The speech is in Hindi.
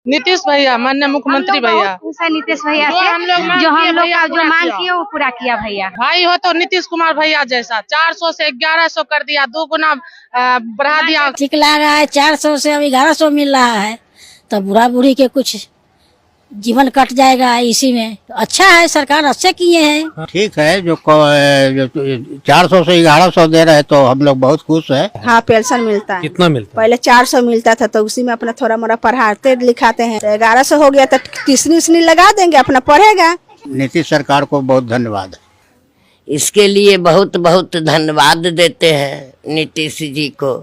नीतीश भैया, माननीय मुख्यमंत्री भैया, नीतीश भैया से हम लोग जो मांग किए वो पूरा किया भैया। भाई हो तो नीतीश कुमार भैया जैसा 400 से 1100 कर दिया, 2 गुना बढ़ा दिया। ठीक लग रहा है, 400 से अब 1100 मिल रहा है, तो बुढ़ा बुढ़ी के कुछ जीवन कट जाएगा इसी में। तो अच्छा है, सरकार अच्छे किए हैं। ठीक है, जो 400 से 1100 दे रहे हैं तो हम लोग बहुत खुश हैं। हाँ, पेंशन मिलता है। कितना मिलता है? पहले 400 मिलता था, तो उसी में अपना थोड़ा मोड़ा पढ़ाते लिखाते हैं। 1100 हो गया तो ट्यूशनी लगा देंगे, अपना पढ़ेगा। नीतीश सरकार को बहुत धन्यवाद। इसके लिए बहुत बहुत धन्यवाद देते हैं नीतीश जी को।